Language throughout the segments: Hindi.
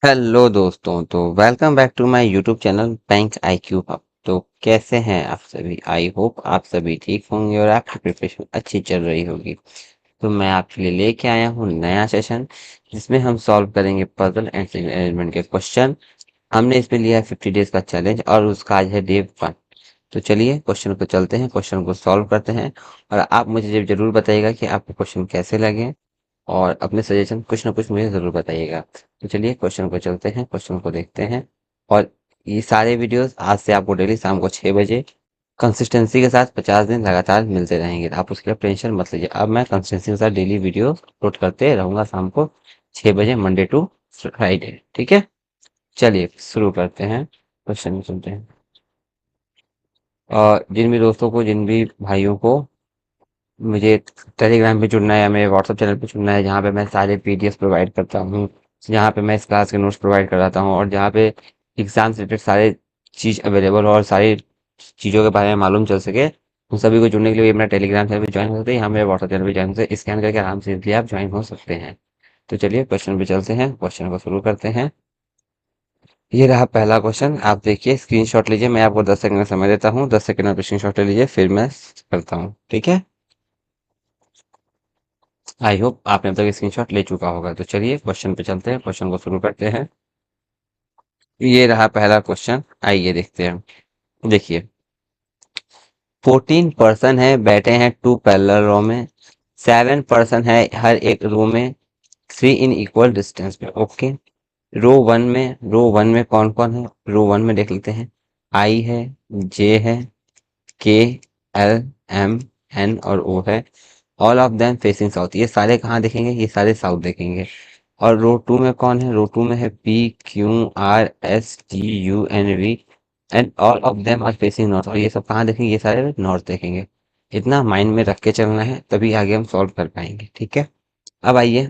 हेलो दोस्तों, तो welcome back to my YouTube channel Bank IQ Hub. तो कैसे हैं आप सभी? आई होप आप सभी ठीक होंगे और आपकी प्रिपरेशन अच्छी चल रही होगी। तो मैं आपके लिए लेके आया हूँ नया सेशन जिसमें हम सॉल्व करेंगे पजल एंड सिग्नल अरेंजमेंट के क्वेश्चन। हमने इसमें लिया है 50 डेज का चैलेंज और उसका आज है डे 1। तो चलिए क्वेश्चन को चलते हैं, क्वेश्चन को सॉल्व करते हैं। और आप मुझे जरूर बताइएगा कि आपको क्वेश्चन कैसे लगे और अपने सजेशन कुछ ना कुछ मुझे ज़रूर बताइएगा। तो चलिए क्वेश्चन को चलते हैं, क्वेश्चन को देखते हैं। और ये सारे वीडियोस आज से आपको डेली शाम को 6 बजे कंसिस्टेंसी के साथ 50 दिन लगातार मिलते रहेंगे। तो आप उसके लिए टेंशन मत लीजिए। अब मैं कंसिस्टेंसी के साथ डेली वीडियो अपलोड करते रहूंगा शाम को 6 बजे, मंडे टू फ्राइडे। ठीक है, चलिए शुरू करते हैं, क्वेश्चन में चलते हैं। और जिन भी दोस्तों को, जिन भी भाइयों को मुझे टेलीग्राम पे जुड़ना है या मेरे व्हाट्सएप चैनल पे जुड़ना है, जहाँ पे मैं सारे पीडीएफ प्रोवाइड करता हूँ, जहाँ पे मैं इस क्लास के नोट्स प्रोवाइड कराता हूँ और जहाँ पे एग्जाम से रिलेटेड सारे चीज़ अवेलेबल और सारी चीज़ों के बारे में मालूम चल सके, उन सभी को जुड़ने के लिए मेरा टेलीग्राम चैनल पे ज्वाइन हो सकते हैं, यहाँ मेरे व्हाट्सएप चैनल पे ज्वाइन हो सकते हैं। स्कैन करके आराम से इजली आप ज्वाइन हो सकते हैं। तो चलिए क्वेश्चन पे चलते हैं, क्वेश्चन को शुरू करते हैं। ये रहा पहला क्वेश्चन, आप देखिए, स्क्रीनशॉट लीजिए। मैं आपको 10 सेकंड का समय देता हूँ, 10 सेकंड आप स्क्रीनशॉट ले लीजिए, फिर मैं करता हूँ। ठीक है, आई होप आपने अब तक स्क्रीनशॉट ले चुका होगा। तो चलिए क्वेश्चन पे चलते हैं, क्वेश्चन को शुरू करते हैं। ये रहा पहला क्वेश्चन, आइए देखते हैं। देखिए, 14 पर्सन है, बैठे हैं 2 पैरेलल रो में। 7 पर्सन है हर एक रो में, 3 इन इक्वल डिस्टेंस पे। ओके, रो वन में कौन कौन है? रो वन में देख लेते हैं। आई है, जे है, के, एल, एम, एन और ओ है। All of them facing south. ये सारे कहाँ देखेंगे? ये सारे साउथ देखेंगे। और रो टू में कौन है? रो टू में है P, Q, R, S, T, U, N, V and all of them are facing north. और ये सब कहाँ देखेंगे? ये सारे नॉर्थ देखेंगे। इतना माइंड में रख के चलना है, तभी आगे हम सॉल्व कर पाएंगे। ठीक है, अब आइए।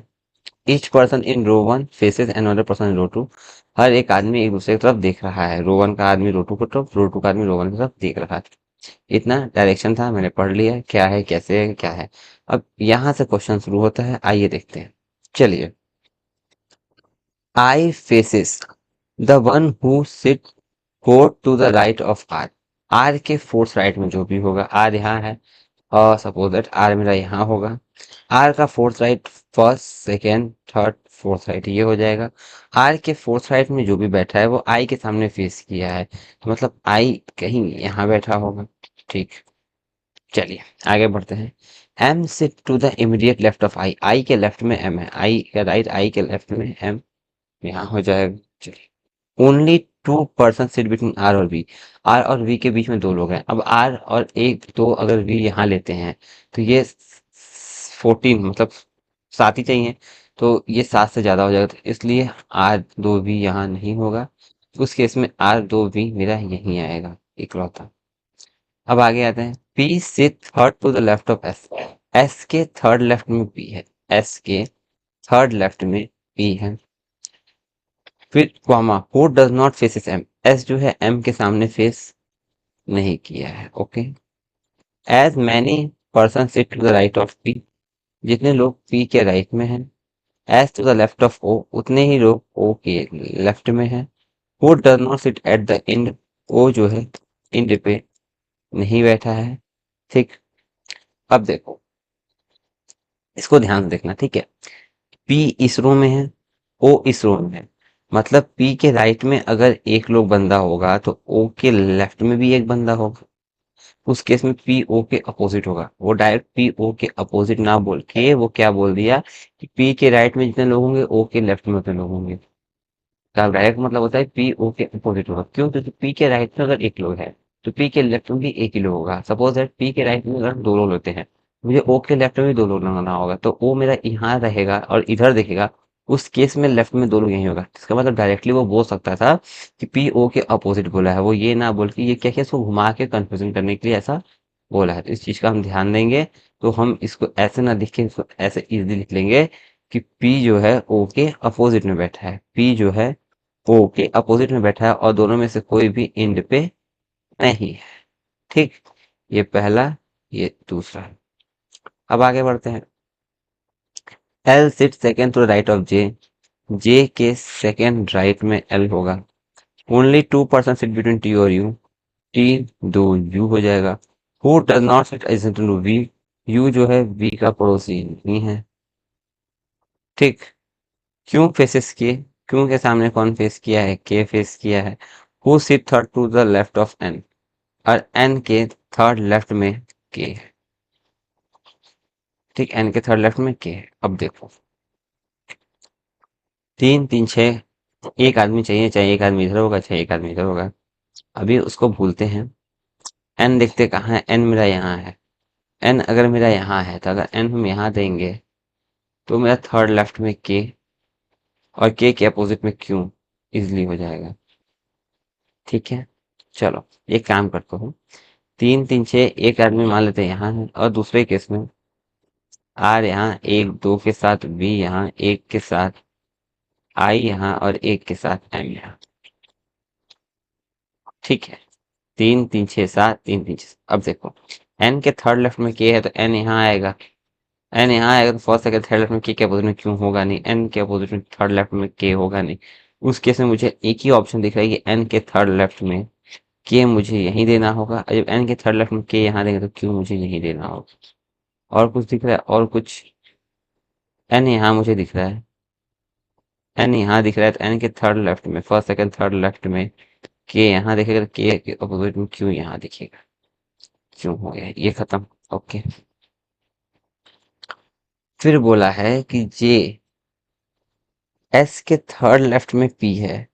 Each person in row one faces another person in row two. हर एक आदमी एक दूसरे की तरफ देख रहा है। रो वन का आदमी रो टू की तरफ, रो टू का आदमी रो वन की तरफ देख रहा है। इतना डायरेक्शन था, मैंने पढ़ लिया। क्या है, कैसे है, क्या है। अब यहाँ से क्वेश्चन शुरू होता है, आइए देखते हैं। चलिए, I faces the one who sit fourth to the right of R. R के फोर्थ राइट में जो भी होगा, आर यहाँ है और सपोज दैट आर मेरा यहाँ होगा। आर का fourth right, first, second, third, fourth right ये हो जाएगा। आर के फोर्थ राइट में जो भी बैठा है वो आई के सामने फेस किया है, तो मतलब आई कहीं यहाँ बैठा होगा। ठीक, चलिए आगे बढ़ते हैं। M sit to the immediate left of I. I के लेफ्ट में एम है, आई का राइट, आई के लेफ्ट में एम यहाँ हो जाएगा। चलिए, only 2 person sit between R और वी। आर और वी के बीच में दो लोग हैं। अब आर और एक दो अगर वी यहाँ लेते हैं तो ये 14, मतलब 7 ही चाहिए। तो ये 7 से ज्यादा हो जाएगा, तो इसलिए आर दो वी यहाँ नहीं होगा। उस केस में आर दो वी मेरा यहीं आएगा इकलौता। अब आगे आते हैं। पी से third to the left of S. S के थर्ड लेफ्ट में पी है, एस के थर्ड लेफ्ट में पी है। फिर comma, who does not faces M. S जो है एम के सामने फेस नहीं किया है। Okay, as many person sit to the right of P. जितने लोग पी के राइट में हैं। As to the left of O, उतने ही लोग ओ के लेफ्ट में हैं। Who does not sit at the end. O जो है एंड पे नहीं बैठा है। ठीक, अब देखो, इसको ध्यान से देखना। ठीक है, पी इस रो में है, ओ इस रो में है। मतलब पी के राइट में अगर एक लोग बंदा होगा तो ओ के लेफ्ट में भी एक बंदा होगा। उस केस में पी ओ के अपोजिट होगा। वो डायरेक्ट पी ओ के अपोजिट ना बोल के वो क्या बोल दिया कि पी के राइट में जितने लोग होंगे ओ के लेफ्ट में उतने लोग होंगे। का डायरेक्ट मतलब होता है पी ओ के अपोजिट होगा। क्यों? क्योंकि पी के राइट में अगर एक लोग है तो पी के लेफ्ट में भी एक ही लोग होगा। सपोज दैट पी के राइट में अगर दो लोग लेते हैं, मुझे ओ के लेफ्ट में भी दो लोग लगाना होगा, तो ओ मेरा यहाँ रहेगा और इधर देखेगा। उस केस में लेफ्ट में दो लोग यही होगा। इसका मतलब डायरेक्टली वो बोल सकता था कि पी ओ के अपोजिट बोला है। वो ये ना बोल के ये क्या किया, इसको घुमा के कंफ्यूजन करने के लिए ऐसा बोला है। तो इस चीज का हम ध्यान देंगे। तो हम इसको ऐसे ना लिख के इसको ऐसे इजीली लिख लेंगे कि पी जो है ओ के अपोजिट में बैठा है। पी जो है ओ के अपोजिट में बैठा है और दोनों में से कोई भी एंड पे नहीं है। ठीक, ये पहला, ये दूसरा। अब आगे बढ़ते हैं। L sit second to the right of J. J के सेकेंड राइट में एल होगा। ओनली 2% सिट बिटवीन टी और यू। टी दो यू हो जाएगा। Who does not sit adjacent to V. U जो है वी का पड़ोसी नहीं है। ठीक। क्यों फेसेस किए? क्यों के सामने कौन फेस किया है? के फेस किया है। Who sit third to the left of N. और एन के थर्ड लेफ्ट में के है। ठीक, एन के थर्ड लेफ्ट में के है। अब देखो, 3 3 6, एक आदमी चाहिए, चाहे एक आदमी इधर होगा चाहे एक आदमी इधर होगा। अभी उसको भूलते हैं। एन देखते कहाँ है? एन मेरा यहाँ है। एन अगर मेरा यहाँ है तो अगर एन हम यहाँ देंगे तो मेरा थर्ड लेफ्ट में के और के अपोजिट में क्यों इजिली हो जाएगा। ठीक है, चलो एक काम करता हूँ। 3 3 6, एक आदमी मान लेते हैं यहाँ है, और दूसरे केस में आर यहाँ एक दो के साथ, बी यहाँ एक के साथ, आई यहाँ और एक के साथ एम यहाँ। ठीक है, 3 3 6 7, 3 3 6। अब देखो, एन के थर्ड लेफ्ट में के है तो एन यहाँ आएगा। एन यहाँ आएगा तो फर्स्ट सेकंड थर्ड लेफ्ट में के अपोजिट में क्यों होगा नहीं? एन के अपोजिट में थर्ड लेफ्ट में के होगा नहीं। उस केस में मुझे एक ही ऑप्शन दिख रहा है कि एन के थर्ड लेफ्ट में के मुझे यहीं देना होगा, और जब एन के थर्ड लेफ्ट में के यहाँ देंगे तो क्यों मुझे यहीं देना होगा। और कुछ दिख रहा है? और कुछ? एन यहाँ मुझे दिख रहा है, एन यहाँ दिख रहा है, तो एन के थर्ड लेफ्ट में, फर्स्ट सेकंड थर्ड लेफ्ट में के यहाँ दिखेगा, के अपोजिट में क्यों यहाँ दिखेगा। क्यों हो गया ये खत्म। ओके। फिर बोला है कि जे एस के थर्ड लेफ्ट में पी है।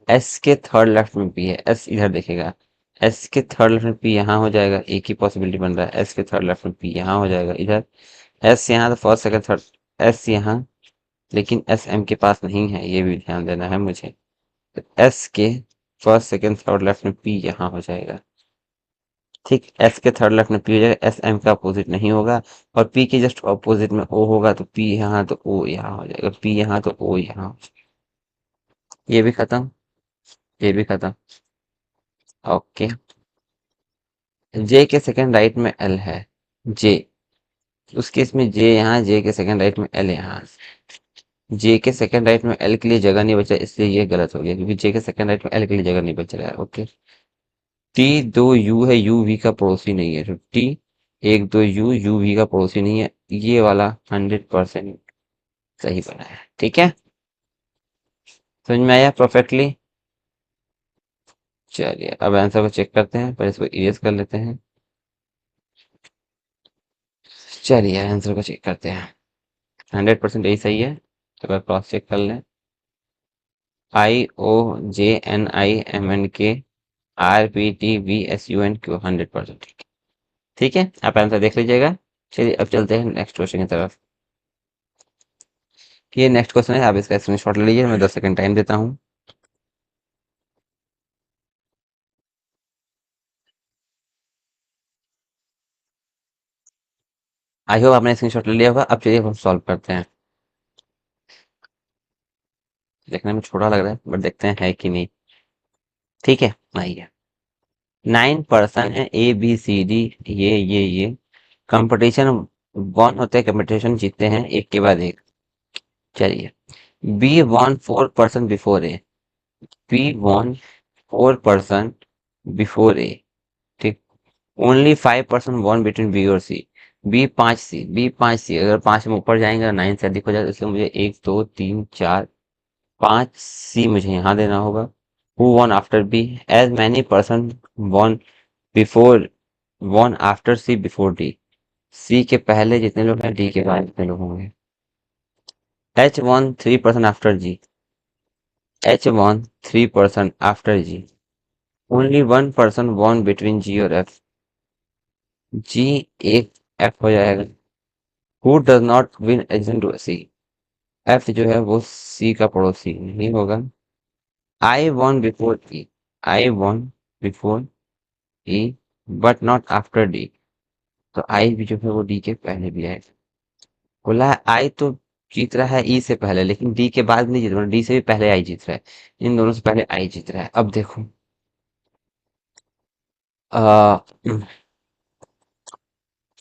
एस के थर्ड लेफ्ट में पी है, एस इधर देखेगा। एस के थर्ड लेफ्ट में पी यहाँ हो जाएगा, एक ही पॉसिबिलिटी बन रहा है। एस के थर्ड लेफ्ट में पी यहाँ हो जाएगा इधर। एस यहाँ तो फर्स्ट सेकंड थर्ड, एस यहाँ, लेकिन एस एम के पास नहीं है, ये भी ध्यान देना है मुझे। तो एस के फर्स्ट सेकंड थर्ड लेफ्ट में पी यहाँ हो जाएगा। ठीक, एस के थर्ड लेफ्ट में पी हो जाएगा, एस एम का अपोजिट नहीं होगा। और पी के जस्ट अपोजिट में ओ होगा, तो पी यहाँ तो ओ यहाँ हो जाएगा, पी यहाँ तो ओ यहाँ हो जाएगा। ये भी खत्म, ये भी खत्म। ओके। जे के सेकंड राइट में एल है। जे, उस केस में जे यहाँ, जे के सेकंड राइट में एल यहाँ। जे के सेकंड राइट में एल के लिए जगह नहीं बचा, इसलिए ये गलत हो गया, क्योंकि जे के सेकंड राइट में एल के लिए जगह नहीं बच रहा है। ओके। टी दो यू है, यू वी का पड़ोसी नहीं है, तो टी एक दो यू, यू वी का पड़ोसी नहीं है। ये वाला 100% सही बना है। ठीक है, समझ में आया परफेक्टली। चलिए अब आंसर को चेक करते हैं, पर इसको इरेज कर लेते हैं। चलिए आंसर को चेक करते हैं। 100% यही सही है, तो अगर क्रॉस चेक कर लें। IOJNIMNK RPTVSUNQ 100%। ठीक है, आप आंसर देख लीजिएगा। चलिए अब चलते हैं नेक्स्ट क्वेश्चन की तरफ। ये नेक्स्ट क्वेश्चन है, आप इसका स्क्रीनशॉट ले लीजिए, मैं 10 सेकंड टाइम देता हूँ। आई होप आपने स्क्रीनशॉट ले लिया होगा। अब चलिए हम सॉल्व करते हैं। देखने में छोटा लग रहा है, बट देखते हैं है कि नहीं। ठीक है, आइए। 9 पर्सन है, ABCD, ये कंपटीशन वन होते हैं, कंपटीशन जीतते हैं एक के बाद एक। चलिए, B von 4 person before A. B von 4 person before A. ठीक, ओनली 5% वॉन बिटवीन बी और सी। बी 5 सी अगर 5 में ऊपर जाएंगे, 9 से अधिक हो जाए, तो इसलिए मुझे 1 2 3 4 5 सी मुझे यहाँ देना होगा। Who won after B? As many person won before, won after C before D. C के पहले जितने लोग हैं, डी के बाद जितने लोग होंगे। H won 3% after G. H won 3% after G. Only 1 person won between G और एफ। जी एक एफ हो जाएगा। Who does not win adjacent to C? F जो है वो सी का पड़ोसी नहीं होगा। I won before E. I won before E but not after D. तो आई भी जो है वो डी के पहले भी आएगा। बोला है आई तो जीत रहा है ई से पहले, लेकिन डी के बाद नहीं जीत रहा, डी से भी पहले आई जीत रहा है। इन दोनों से पहले आई जीत रहा है। अब देखो,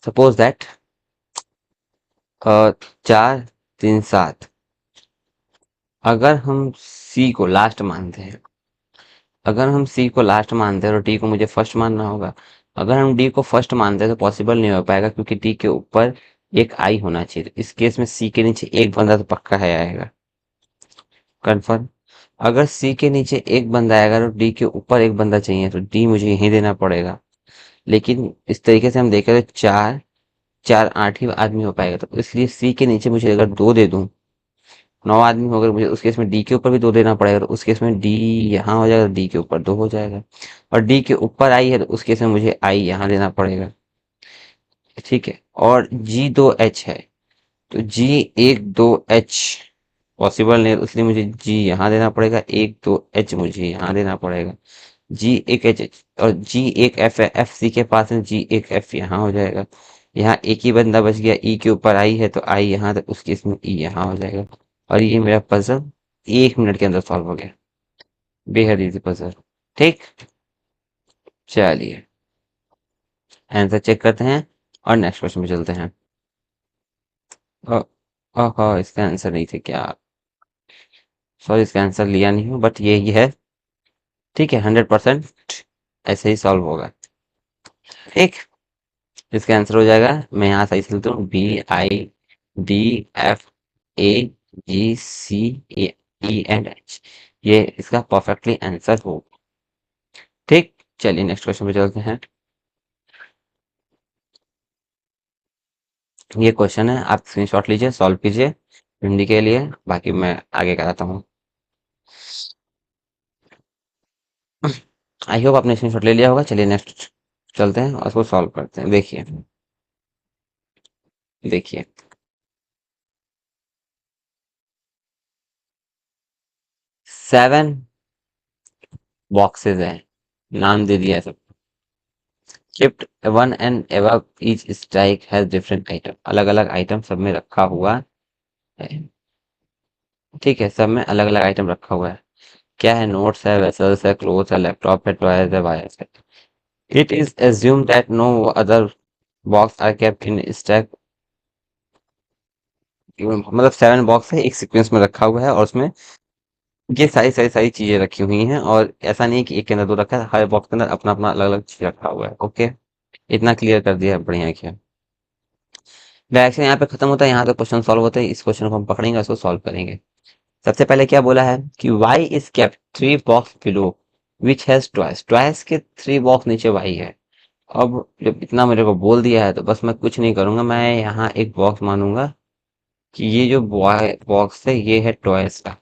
सपोज दैट 4 3 7, अगर हम सी को लास्ट मानते हैं, अगर हम सी को लास्ट मानते हैं तो डी को मुझे फर्स्ट मानना होगा। अगर हम डी को फर्स्ट मानते हैं तो पॉसिबल नहीं हो पाएगा, क्योंकि डी के ऊपर एक आई होना चाहिए। तो इस केस में सी के नीचे एक बंदा तो पक्का है आएगा, कंफर्म। अगर सी के नीचे एक बंदा आएगा तो डी के ऊपर एक बंदा चाहिए, तो डी मुझे यहीं देना पड़ेगा। लेकिन इस तरीके से हम देखें तो चार चार आठ ही आदमी हो पाएगा, तो इसलिए सी के नीचे मुझे अगर दो दे दूं, 9 आदमी हो गए, मुझे उस केस में डी के ऊपर भी दो देना पड़ेगा। तो उस केस में डी यहाँ हो जाएगा, डी के ऊपर दो हो जाएगा। और डी के ऊपर आई है तो उस केस में मुझे आई यहाँ देना पड़ेगा, ठीक है। और जी दो एच है, तो जी एक दो एच पॉसिबल नहीं है, तो इसलिए मुझे जी यहाँ देना पड़ेगा, एक दो एच मुझे यहाँ देना पड़ेगा। जी एक एच और जी एक एफ है, एफ सी के पास है, जी एक एफ यहाँ हो जाएगा। यहाँ एक ही बंदा बच गया, ई के ऊपर आई है तो आई यहाँ, तो उस केस में ई यहाँ हो जाएगा। और ये मेरा पजल 1 मिनट के अंदर सॉल्व हो गया। बेहद इजी पजल, ठीक। चलिए आंसर चेक करते हैं और नेक्स्ट क्वेश्चन में चलते हैं। ओह इसका आंसर नहीं थे क्या? सॉरी, इसका आंसर लिया नहीं हूँ, बट ये ही है, ठीक है। 100% ऐसे ही सॉल्व होगा, ठीक। इसका आंसर हो जाएगा, मैं यहाँ सही चलता हूँ, BIDFAGCEENH, ये इसका परफेक्टली आंसर हो, ठीक। चलिए नेक्स्ट क्वेश्चन पे चलते हैं। ये क्वेश्चन है, आप स्क्रीनशॉट लीजिए, सॉल्व कीजिए हिंदी के लिए, बाकी मैं आगे कराता हूँ। आई होप आपने स्क्रीनशॉट ले लिया होगा। चलिए नेक्स्ट चलते हैं और उसको सॉल्व करते हैं। देखिए देखिए 7 बॉक्सेस है, नाम दे दिया है सब। Kept one and above each strike has different item, अलग अलग आइटम सब में रखा हुआ है, ठीक है। सब में अलग अलग आइटम रखा हुआ है। क्या है? नोट्स है, वेसल्स है, क्लोथ्स है, लैपटॉप है, टॉयज है, वायर्स है। It is assume that no other box are kept in stack, मतलब 7 बॉक्स है, एक सीक्वेंस में रखा हुआ है और उसमें ये सारी चीजें रखी हुई हैं, और ऐसा नहीं है कि एक के अंदर दो रखा है, हर बॉक्स के अंदर अपना अपना अलग अलग चीज रखा हुआ है। ओके, इतना क्लियर कर दिया है, बढ़िया किया। रिएक्शन यहाँ पे खत्म होता है, यहाँ तो क्वेश्चन सॉल्व होता है। इस क्वेश्चन को हम पकड़ेंगे, इसको सॉल्व करेंगे। सबसे पहले क्या बोला है कि y is kept 3 box below which has twice, twice के 3 बॉक्स नीचे y है। अब जब इतना मेरे को बोल दिया है तो बस मैं कुछ नहीं करूंगा, मैं यहाँ एक बॉक्स मानूंगा कि ये जो बॉक्स है ये है ट्वाइस का।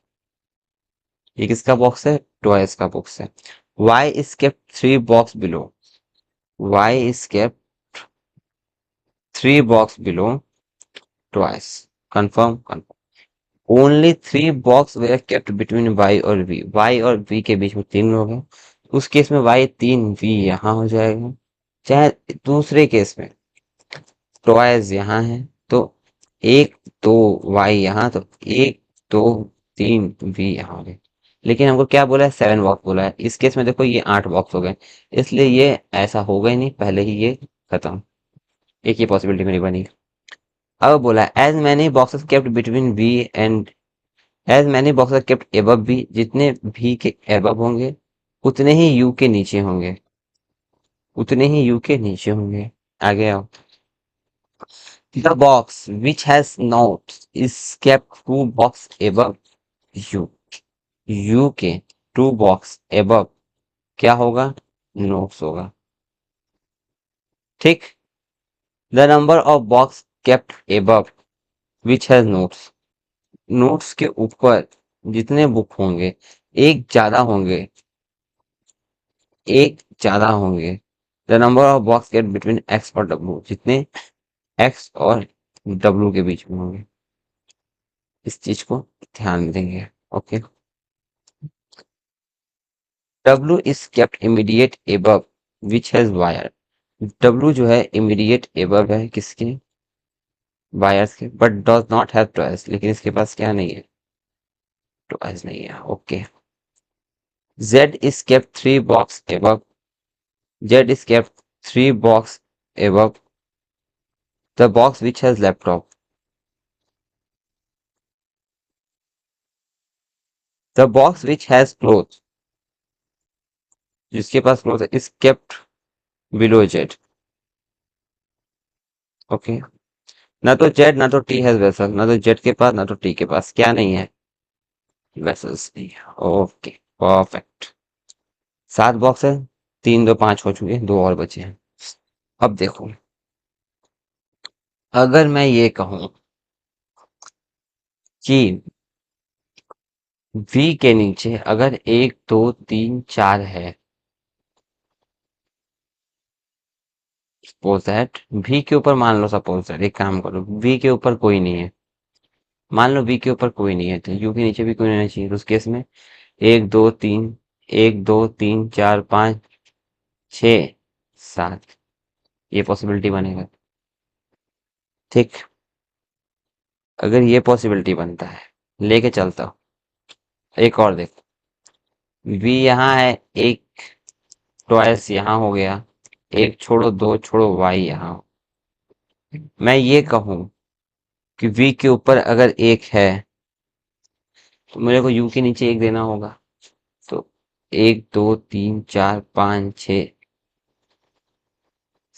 ये किसका बॉक्स है? ट्वाइस का बॉक्स है। y is kept 3 box below, y is kept 3 box below twice, confirm confirm. Only 3 box were kept between y और v, y और v के बीच में 3 लोग हैं। उस केस में y 3 v यहाँ हो जाएगा। चाहे दूसरे केस में टॉयज यहाँ है तो 1 2 y यहाँ, तो 1 2 3 v यहाँ हो गए। लेकिन हमको क्या बोला है? 7 बॉक्स बोला है। इस केस में देखो ये 8 बॉक्स हो गए, इसलिए ये ऐसा होगा ही नहीं, पहले ही ये खत्म। एक ही पॉसिबिलिटी मेरी बनी। अब बोला as many boxes kept between v and, as many boxes kept above भी, जितने भी के एबव होंगे उतने ही यू के नीचे होंगे, उतने ही यू के नीचे होंगे। आगे आओ। The box which has notes is kept 2 box above you, you के 2 बॉक्स एबव क्या होगा? नोट्स होगा, ठीक। The number of box kept above which has notes, notes के ऊपर जितने बुक होंगे, एक ज्यादा होंगे, एक ज्यादा होंगे। The number of box get between X और डब्ल्यू, जितने एक्स और डब्ल्यू के बीच में होंगे। इस चीज को ध्यान देंगे, okay. W is kept immediate above which has wire, W जो है इमीडिएट एबव है किसके? वायर्स के, but does not have twice, लेकिन इसके पास क्या नहीं है? ट्वाइस नहीं है, okay. Z is kept 3 box above, Z is kept 3 box above the box which has laptop, the box which has cloth, जिसके पास क्लोथ है, is kept below Z. Okay, ना तो जेड ना तो टी हैज वेसल, ना तो जेड के पास ना तो टी के पास क्या नहीं है, वेसल्स नहीं है। Okay, perfect. 7 बॉक्स है, 3 2 5 हो चुके, दो और बचे हैं। अब देखो, अगर मैं ये कहूं कि वी के नीचे अगर 1 2 3 4 है, सपोज दैट वी के ऊपर मान लो, सपोज दैट एक काम करो, वी के ऊपर कोई नहीं है, मान लो वी के ऊपर कोई नहीं है, तो यू के नीचे भी कोई नहीं रहना चाहिए, तो उस केस में 1 2 3, 1 2 3 4 5 6 7, ये पॉसिबिलिटी बनेगा। ठीक, अगर ये पॉसिबिलिटी बनता है, लेके चलता हूँ। एक और देखो, वी यहाँ है, एक ट्वाइस यहाँ हो गया, एक छोड़ो दो छोड़ो वाई यहाँ। मैं ये कहूँ कि वी के ऊपर अगर एक है, तो मेरे को यू के नीचे एक देना होगा। तो 1 2 3 4 5 6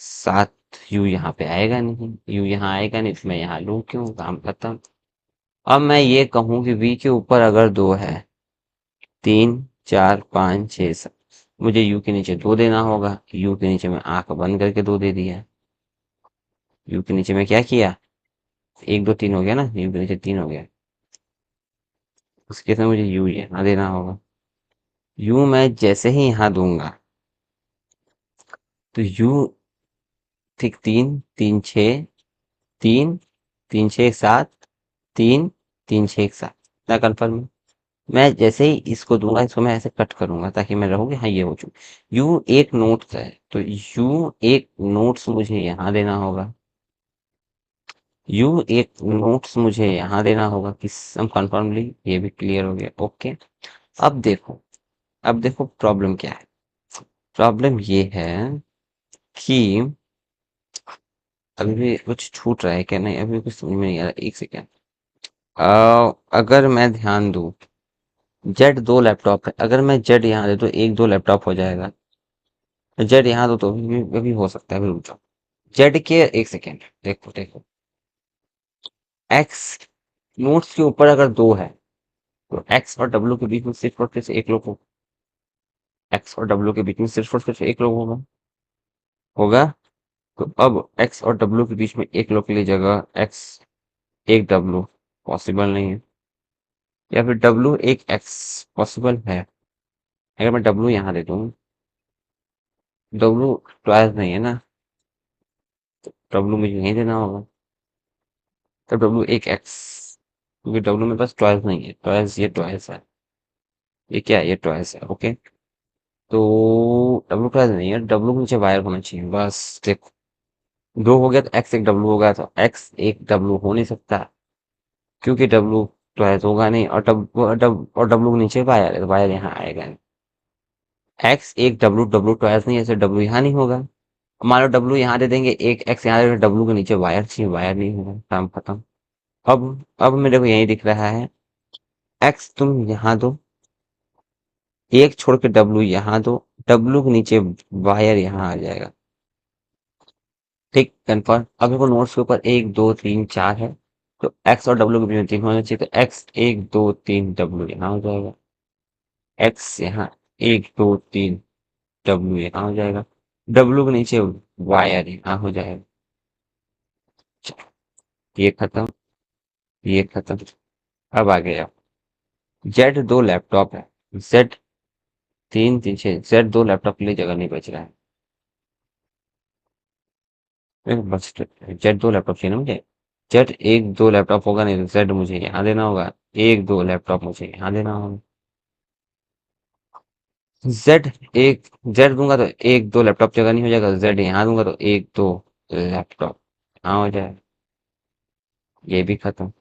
7, यू यहाँ पे आएगा नहीं, यू यहाँ आएगा नहीं, तो मैं यहाँ लूँ क्यों, काम खत्म। अब मैं ये कहूँ कि वी के ऊपर अगर दो है, 3 4 5 6 7, मुझे यू के नीचे दो देना होगा, यू के नीचे मैं आंख बंद करके दो दे दिया। यू के नीचे मैं क्या किया, 1 2 3 हो गया ना, यू के नीचे 3 हो गया। उसके केस में मुझे यू यहाँ देना होगा। यू मैं जैसे ही यहाँ दूंगा, तो यू, ठीक, 3 3 6, 3 3 6 7, 3 3 6 7, ना कन्फर्म है। मैं जैसे ही इसको दूंगा, इसको मैं ऐसे कट करूंगा ताकि मैं रहूंगी, हाँ ये हो चुका। यू एक नोट्स है, तो यू एक नोट्स मुझे यहाँ देना होगा, यू एक नोट्स मुझे यहाँ देना होगा कि सम कन्फर्मली, ये भी क्लियर हो गया। ओके, अब देखो, अब देखो प्रॉब्लम क्या है। प्रॉब्लम ये है कि अभी भी कुछ छूट रहा है क्या, नहीं अभी कुछ समझ में नहीं आ रहा, एक सेकेंड। अगर मैं ध्यान दूं, जेड दो लैपटॉप है, अगर मैं जेड यहाँ दे तो एक दो लैपटॉप हो जाएगा, जेड यहाँ दो तो भी हो सकता है, अभी रुक जाओ। जेड के, एक सेकेंड, देखो देखो, एक्स नोट्स के ऊपर अगर दो है, तो एक्स और डब्ल्यू के बीच में सिर्फ और सिर्फ एक लोग होगा, एक्स और डब्ल्यू के बीच में सिर्फ और सिर्फ एक लोग होगा, होगा। तो अब एक्स और डब्ल्यू के बीच में एक लोग के लिए जगह एक्स एक डब्ल्यू पॉसिबल नहीं है, या फिर डब्ल्यू एक एक्स पॉसिबल है। अगर मैं डब्ल्यू यहाँ दे दूँ, डब्ल्यू ट्वाइस नहीं है ना, डब्ल्यू मुझे नहीं देना होगा, तो डब्ल्यू एक एक्स, क्योंकि डब्ल्यू मेरे पास ट्वाइस नहीं है, ट्वाइस ये ट्वाइस है, ये क्या है, ये ट्वाइस है। ओके, तो डब्ल्यू ट्वाइस नहीं है, डब्ल्यू के नीचे वायर होना चाहिए बस। देखो, दो हो गया तो एक्स एक डब्ल्यू होगा, तो एक्स एक डब्ल्यू हो नहीं सकता, क्योंकि डब्ल्यू ट्वाइस होगा नहीं, और डब्ल्यू के नीचे वायर है, तो वायर यहाँ आएगा नहीं। एक्स एक डब्ल्यू, डब्ल्यू ट्वाइस नहीं, ऐसे डब्ल्यू यहाँ नहीं होगा। मान लो डब्ल्यू यहाँ दे देंगे, एक एक्स यहाँ दे देंगे, डब्ल्यू के नीचे वायर चाहिए, वायर नहीं होगा, काम खत्म। अब मेरे को यही दिख रहा है, एक्स तुम यहाँ दो, एक छोड़ के डब्ल्यू यहाँ दो, डब्ल्यू के नीचे वायर यहाँ आ जाएगा। ठीक, कन्फर्म। अब देखो नोट्स के ऊपर 1 2 3 4 है, तो एक्स और डब्ल्यू के बीच में 3 होना चाहिए, तो एक्स 1 2 3 डब्ल्यू यहाँ हो जाएगा, एक्स यहाँ 1 2 3 डब्ल्यू यहाँ हो जाएगा, डब्ल्यू के नीचे वायर यहाँ हो जाएगा। चलो, ये खत्म, ये खत्म। अब आ गया, जेड दो लैपटॉप है, जेड 3 3 6, जेड दो लैपटॉप के लिए जगह नहीं बच रहा है। बस जेड दो लैपटॉप चाहिए ना मुझे, जेड एक दो लैपटॉप होगा नहीं, तो जेड मुझे यहाँ देना होगा, एक दो लैपटॉप मुझे यहाँ देना होगा। जेड एक, जेड दूंगा तो एक दो लैपटॉप जगह नहीं हो जाएगा, जेड यहाँ दूंगा तो एक दो लैपटॉप यहाँ हो जाएगा, ये भी खत्म।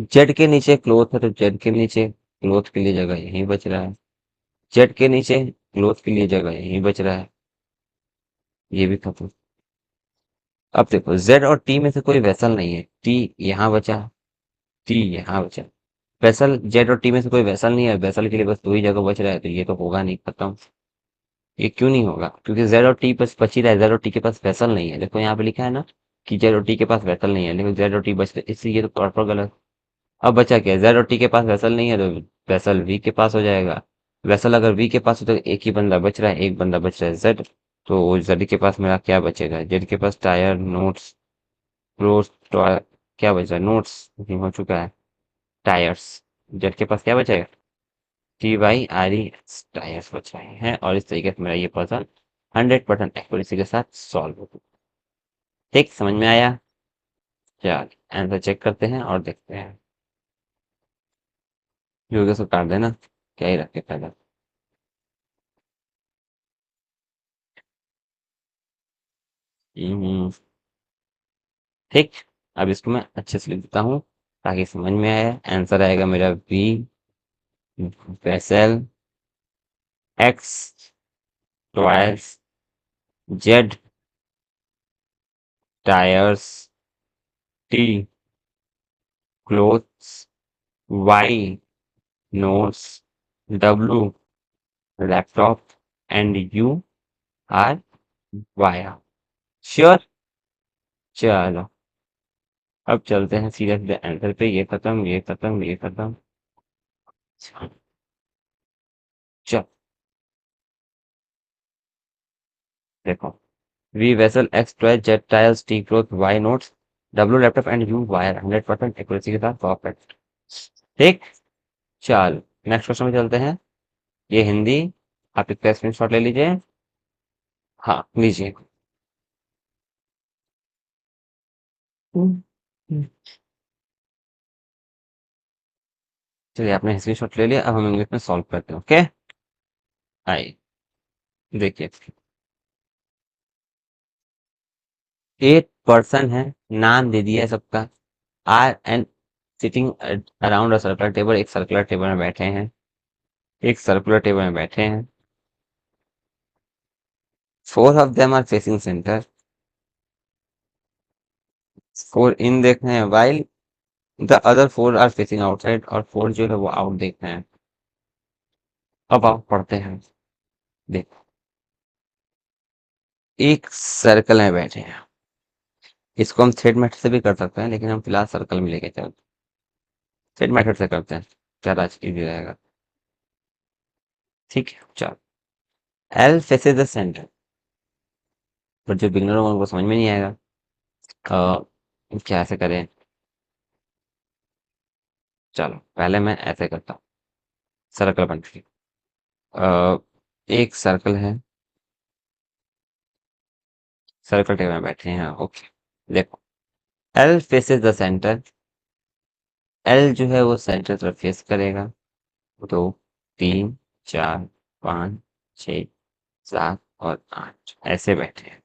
जेड के नीचे क्लोथ है, तो जेड के नीचे क्लोथ के लिए जगह यहीं बच रहा है, जेड के नीचे क्लोथ के लिए जगह यहीं बच रहा है, ये भी खत्म। अब देखो जेड और टी में से कोई वेसल नहीं है, टी यहाँ बचा, टी यहाँ बचा, वेसल जेड और टी में से कोई वेसल नहीं है, वेसल के लिए बस दो ही जगह बच रहा है, तो ये तो होगा नहीं, खत्म। ये क्यों नहीं होगा? क्योंकि जेड और टी बस बच ही रहा है, जेड और टी के पास वेसल नहीं है। देखो यहाँ पे लिखा है ना कि जेड और टी के पास वेसल नहीं है, लेकिन जेड और टी बच रहे, इसलिए ये तो प्रॉपर गलत। अब बचा क्या? जेड और टी के पास वेसल नहीं है, तो वेसल वी के पास हो जाएगा। वेसल अगर वी के पास हो तो एक ही बंदा बच रहा है, एक बंदा बच रहा है जेड। तो जेड के पास मेरा क्या बचेगा? जेड के पास टायर, नोट्स, क्लोथ, क्या बच रहा है? नोट्स हो चुका है, टायर्स। जेड के पास क्या बचेगा? T Y R E tyres बच रहे हैं, और इस तरीके से मेरा ये पजल 100% एक्यूरेसी के साथ सॉल्व हो। ठीक, समझ में आया? चल, आंसर चेक करते हैं और देखते हैं। यूगे से काट देना, क्या ही रखे पहले। हम्म, ठीक। अब इसको मैं अच्छे से लिख देता हूँ ताकि समझ में आए। आंसर आएगा मेरा V vessel, X tyres, Z tyres, T clothes, Y notes, W laptop, and U R via. Sure. चलो, अब चलते हैं सीधे सीधे आंसर पे। ये खत्म, ये खत्म, ये खत्म। चल, देखो, V vessel, X twelve, Z tyres, T cloth, Y notes, W laptop, and U wire. 100% accuracy के साथ परफेक्ट। ठीक। चल, नेक्स्ट क्वेश्चन में चलते हैं। ये हिंदी, आप इसका स्क्रीनशॉट ले लीजिए। हाँ, लीजिए। हम्म, हम्म। चलिए, आपने स्क्रीनशॉट ले लिया, अब हम इंग्लिश में सॉल्व करते हैं। ओके, आइए देखिए। एक पर्सन है, नाम दे दिया है सबका, are and sitting around a circular table. एक सर्कुलर टेबल में बैठे हैं, एक सर्कुलर टेबल में बैठे हैं। Four of them are facing centre, four in देख रहे हैं, while the other four are facing outside, और फोर जो है वो आउट देख रहे हैं। अब आप पढ़ते हैं, देखो। एक सर्कल में बैठे हैं, इसको हम थ्रेड मेथड से भी कर सकते हैं, लेकिन हम फिलहाल सर्कल में लेके चलते हैं। थ्रेड मेथड से करते हैं, ज्यादा इजी रहेगा। ठीक है, चलो। एल फेसेस द सेंटर, पर जो बिगनर होगा उनको समझ में नहीं आएगा। क्या ऐसे करें? चलो, पहले मैं ऐसे करता हूँ। सर्कल बन चुकी। अ, एक सर्कल है, सर्कल टेबल में बैठे हैं, ओके। देखो, L faces the centre, L जो है वो सेंटर तरफ फेस करेगा। दो, तीन, चार, पाँच, छ, सात और आठ, ऐसे बैठे हैं।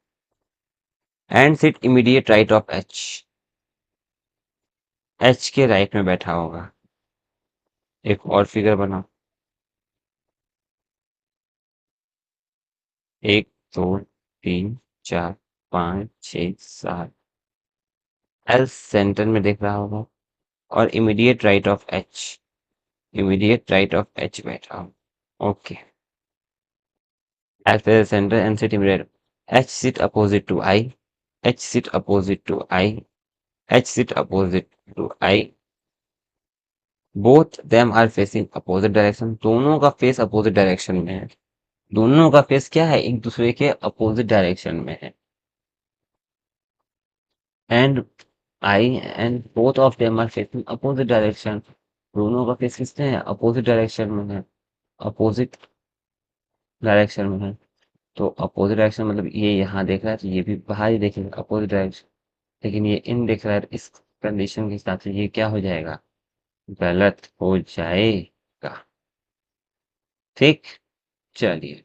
And sit immediate right of H, H के राइट में बैठा होगा। एक और फिगर बना, एक, दो, तीन, चार, पाँच, छ, सात। एल सेंटर में देख रहा होगा, और immediate right of H, immediate right of H बैठा हो। ओके, एल पे centre and sit immediate, H sit opposite to I, H sit opposite to I, H sit opposite to I. Both them are facing opposite direction, दोनों का फेस अपोजिट डायरेक्शन में है। दोनों का फेस क्या है? एक दूसरे के अपोजिट डायरेक्शन में है। And I and both of them are facing opposite direction, दोनों का फेस किसने है? अपोजिट डायरेक्शन में है, अपोजिट डायरेक्शन में है। तो अपोजिट डायरेक्शन मतलब ये यहाँ देख रहा है, तो ये भी बाहर ही देखेगा, अपोजिट डायरेक्शन। लेकिन ये इन देख रहा है, इस कंडीशन के हिसाब से ये क्या हो जाएगा? गलत हो जाएगा। ठीक। चलिए,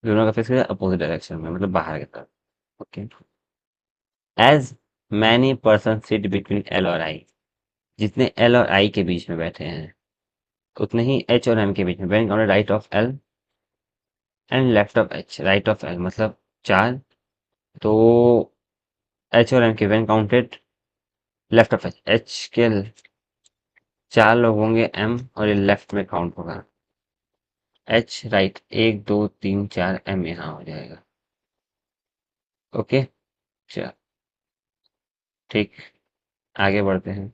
दोनों का फेस अपोजिट डायरेक्शन में, मतलब बाहर की तरफ। Okay. As many person sit between L और आई, जितने एल और आई के बीच में बैठे हैं, उतने ही एच और एम के बीच में, being on right of L and left of H. Right of L मतलब चार, तो एच और एम के when counted left of H, H के 4 लोग होंगे, एम और ये लेफ्ट में काउंट होगा। एच राइट, 1 2 3 4, एम यहाँ हो जाएगा। ओके, चल ठीक, आगे बढ़ते हैं।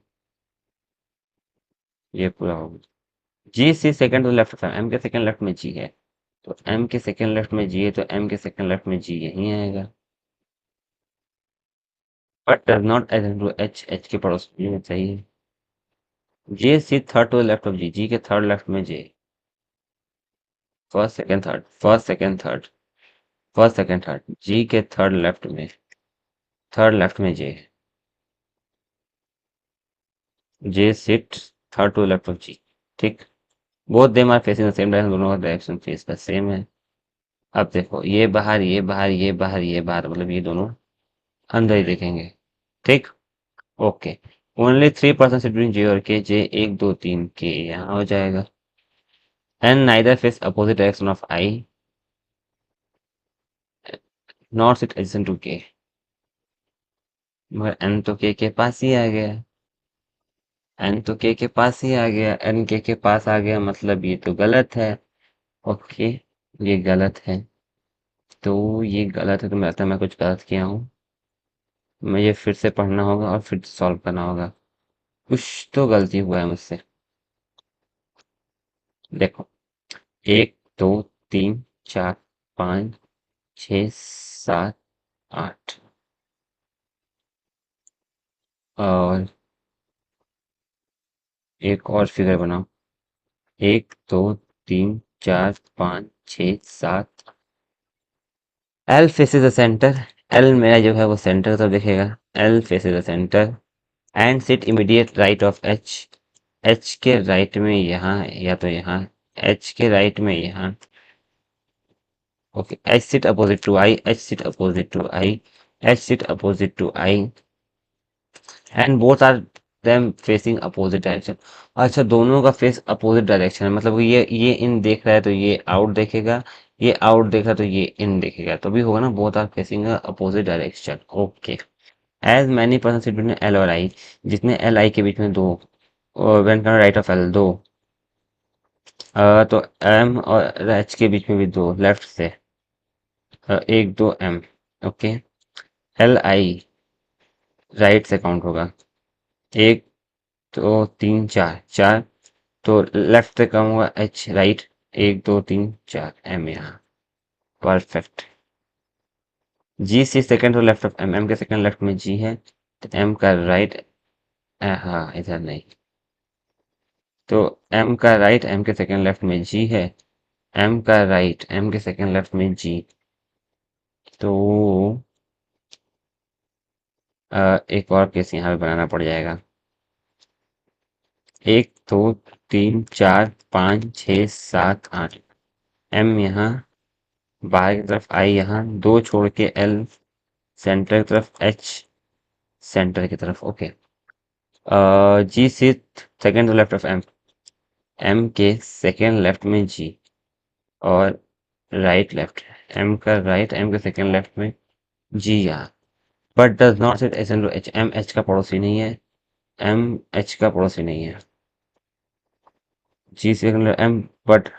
ये पूरा हो गया। G C second to left of M, M के सेकंड लेफ्ट में जी है, तो एम के सेकंड लेफ्ट में जी है, तो एम के सेकंड लेफ्ट में जी यहीं आएगा। But does not edge to H, H के पड़ोस में जी सही है। J sit third to left of G, G के थर्ड लेफ्ट में J, first second third, first second third, first second third, G के थर्ड लेफ्ट में, थर्ड लेफ्ट में J, J sit third to left of G. ठीक, both them are facing the same direction, दोनों का डायरेक्शन फेस का सेम है। अब देखो, ये बाहर, ये बाहर, ये बाहर, ये बाहर, मतलब ये दोनों अंदर ही दिखेंगे। ठीक, ओके। ओनली 3% बिटवीन जे और के, जे 1 2 3 के यहाँ हो जाएगा। And neither face opposite direction of I, not sit adjacent to K. मगर एन तो के पास ही आ गया, एन तो के पास ही आ गया, एन के पास आ गया, मतलब ये तो गलत है। ओके, ये गलत है, तो ये गलत है, तो मैं लगता है मैं कुछ गलत किया हूँ। मुझे फिर से पढ़ना होगा और फिर सॉल्व करना होगा। कुछ तो गलती हुआ है मुझसे। देखो, 1 2 3 4 5 6 7 8, और एक और फिगर बनाओ। 1 2 3 4 5 6 7, L faces the centre, L मेरा जो है वो सेंटर तो दिखेगा, L faces the centre and sit immediate right of H, H के राइट में यहाँ या तो यहाँ, एच के राइट में यहाँ। Okay, H sit opposite to I, H sit opposite to I, H sit opposite to I, and both are them facing opposite direction. अच्छा, दोनों का फेस अपोजिट डायरेक्शन है, मतलब ये इन देख रहा है तो ये आउट देखेगा, ये आउट देख रहा है तो ये इन देखेगा, तो भी होगा ना, both are facing opposite direction. Okay, as many person sit between L और आई, जितने एल आई के बीच में दो, व्हेन राइट ऑफ एल दो, तो एम और एच के बीच में भी दो लेफ्ट से, 1 2 M. Okay, L I right से काउंट होगा, 1 2 3 4 4, तो लेफ्ट से कम होगा एच राइट, 1 2 3 4, एम यहाँ। Perfect. G C second to left of M, M के सेकंड लेफ्ट में जी है, तो एम का राइट, हाँ इधर नहीं, तो एम का राइट, एम के सेकंड लेफ्ट में जी है, एम का राइट, एम के सेकंड लेफ्ट में जी, तो एक और केस यहाँ पे बनाना पड़ जाएगा। 1 2 3 4 5 6 7 8, एम यहाँ, बाहर की तरफ आई यहाँ, दो छोड़ के एल, सेंटर की तरफ एच, सेंटर की तरफ। Okay, G sit second to left of M, M के सेकेंड लेफ्ट में जी, और राइट लेफ्ट, एम का राइट, एम के सेकेंड लेफ्ट में जी यहाँ। But does not sit H to H, M H का पड़ोसी नहीं है, एम एच का पड़ोसी नहीं है। G second M, but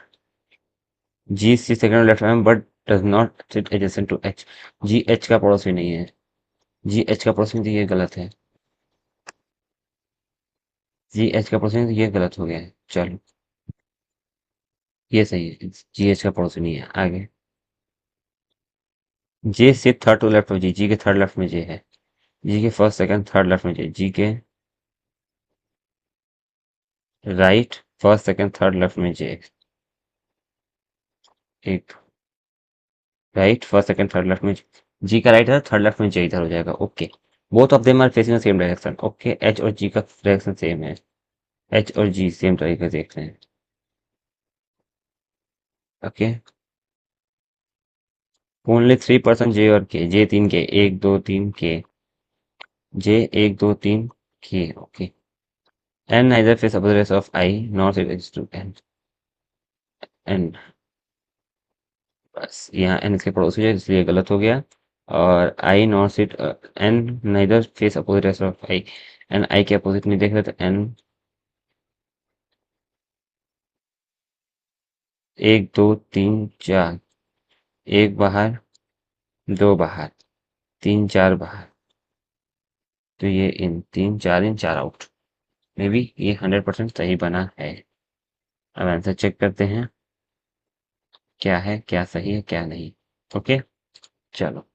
G sit second left M, but does not sit adjacent to H, G H का पड़ोसी नहीं है, जी एच का पड़ोसी नहीं, तो ये गलत है। जी एच का पड़ोसी नहीं, तो ये गलत हो गया है। चलो, ये सही है, जी एच का पड़ोसी नहीं है। आगे, जे से थर्ड टू लेफ्ट में जी, जी के थर्ड लेफ्ट में जे है, जी के फर्स्ट सेकंड थर्ड लेफ्ट में जे, जी के right first second third left में जे, एक right first second third left में जी का राइट है, थर्ड लेफ्ट में जे इधर हो जाएगा। Okay, both of them are facing the same direction. Okay, H और जी का डायरेक्शन सेम है, एच और जी सेम तरीके से देख रहे हैं। ओके, ओनली 3% जे और के, जे 3 के, 1 2 3 के, जे 1 2 3 के। Okay, N neither face opposite of I, not it to N, N, बस यहाँ एन इसके पड़ोसी है, इसलिए गलत हो गया। और I not sit N neither face opposite S of I, N I के अपोजिट नहीं देख रहे तो एन 1 2 3 4, एक बाहर, दो बाहर, तीन चार बाहर, तो ये इन चार आउट। मे बी ये 100% सही बना है। अब आंसर चेक करते हैं क्या है, क्या सही है क्या नहीं। ओके, चलो।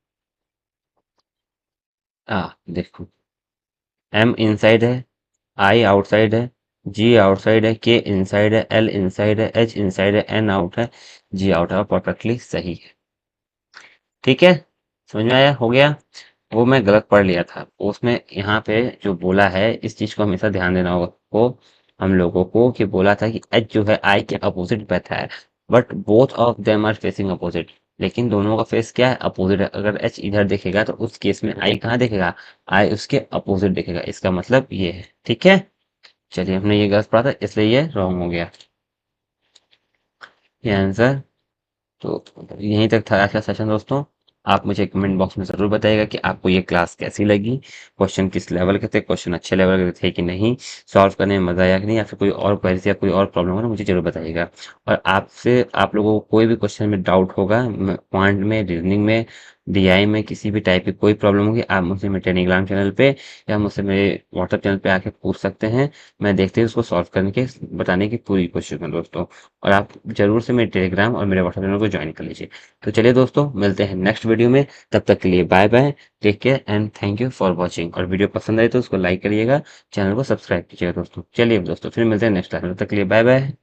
देखो, एम इनसाइड है, आई आउटसाइड है, जी आउटसाइड है, के इनसाइड है, एल इनसाइड है, एच इनसाइड है, एन आउट है, जी आउट है, परफेक्टली सही है। ठीक है, समझ में आया, हो गया। वो मैं गलत पढ़ लिया था उसमें, यहाँ पे जो बोला है इस चीज को हमेशा ध्यान देना होगा को हम लोगों को, कि बोला था कि एच जो है आई के अपोजिट बैठा है, but both of them are facing opposite. लेकिन दोनों का फेस क्या है, अपोजिट है। अगर एच इधर देखेगा तो उस केस में आई कहाँ देखेगा, आई उसके अपोजिट देखेगा, इसका मतलब ये है। ठीक है, चलिए, हमने ये गलत पढ़ा था इसलिए ये रॉन्ग हो गया, ये आंसर। तो यहीं तक था आज का सेशन दोस्तों। आप मुझे कमेंट बॉक्स में ज़रूर बताइएगा कि आपको ये क्लास कैसी लगी, क्वेश्चन किस लेवल के थे, क्वेश्चन अच्छे लेवल के थे कि नहीं, सॉल्व करने में मजा आया कि नहीं, या फिर कोई और क्वेरी या कोई और प्रॉब्लम हो ना, मुझे जरूर बताइएगा। और आपसे आप लोगों को कोई भी क्वेश्चन में डाउट होगा, क्वांट में, रीजनिंग में, डीआई में, किसी भी टाइप की कोई प्रॉब्लम होगी, आप मुझसे मेरे टेलीग्राम चैनल पे या मुझसे मेरे व्हाट्सएप चैनल पे आके पूछ सकते हैं। मैं देखते ही उसको सॉल्व करने के बताने की पूरी कोशिश करूँ दोस्तों। और आप जरूर से मेरे टेलीग्राम और मेरे व्हाट्सएप चैनल को ज्वाइन कर लीजिए। तो चलिए दोस्तों, मिलते हैं नेक्स्ट वीडियो में। तब तक के लिए bye bye, take care and thank you for watching. और वीडियो पसंद आए तो उसको लाइक करिएगा, चैनल को सब्सक्राइब कीजिएगा दोस्तों। चलिए दोस्तों, फिर मिलते हैं नेक्स्ट क्लास में, तब तक के लिए बाय बाय।